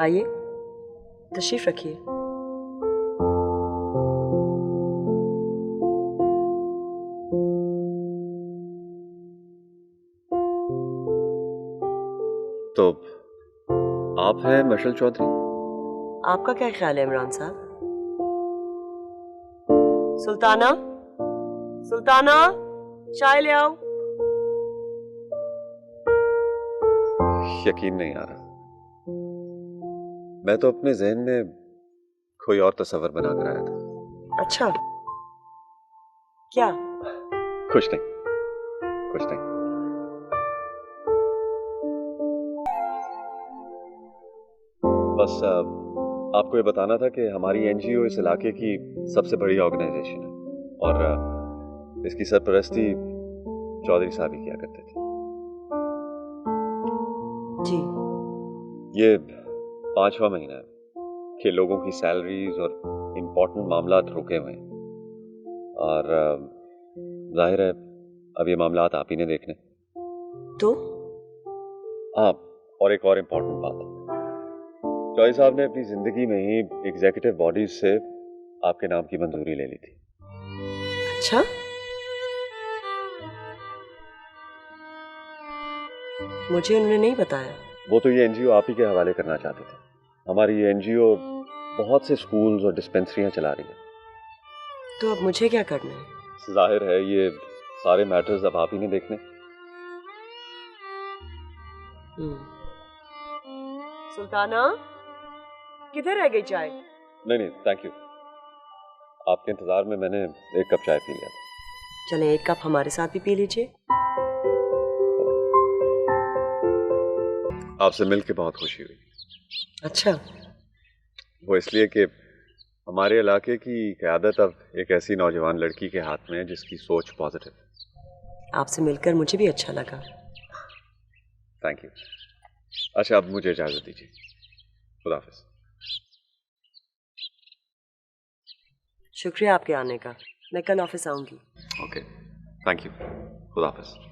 आइए, तशरीफ रखिए। तो आप हैं मशल चौधरी? आपका क्या ख्याल है इमरान साहब? सुल्ताना, सुल्ताना, चाय ले आओ। यकीन नहीं आ रहा। मैं तो अपने जहन में कोई और तस्वर बनाकर आया था। अच्छा, क्या? कुछ नहीं, कुछ नहीं। बस आपको ये बताना था कि हमारी एनजीओ इस इलाके की सबसे बड़ी ऑर्गेनाइजेशन है और इसकी सरपरस्ती चौधरी साहब ही किया करते थे। जी। ये 5वां महीना है कि लोगों की सैलरीज और इम्पोर्टेंट मामलात रुके हुए हैं और जाहिर है अब ये मामलात आप ही ने देखने। तो हाँ, और एक और इम्पोर्टेंट बात, चौधरी साहब ने अपनी जिंदगी में ही एग्जीक्यूटिव बॉडीज से आपके नाम की मंजूरी ले ली थी। अच्छा, मुझे उन्होंने नहीं बताया। वो तो ये एनजीओ आप ही के हवाले करना चाहते थे। हमारी ये एनजीओ बहुत से स्कूल्स और डिस्पेंसरियां चला रही है। तो अब मुझे क्या करना है? जाहिर है ये सारे मैटर्स अब आप ही ने देखने। सुल्ताना, किधर रह गई चाय? नहीं नहीं, थैंक यू। आपके इंतजार में मैंने एक कप चाय पी लिया था। चलें, एक कप हमारे साथ भी पी लीजिए। आपसे मिलकर बहुत खुशी हुई। अच्छा, वो इसलिए कि हमारे इलाके की क़यादत अब एक ऐसी नौजवान लड़की के हाथ में है जिसकी सोच पॉजिटिव है। आपसे मिलकर मुझे भी अच्छा लगा। Thank you. अच्छा, अब मुझे इजाजत दीजिए। खुदा हाफिज। शुक्रिया आपके आने का। मैं कल ऑफिस आऊंगी। Okay, thank you. खुदा हाफिज।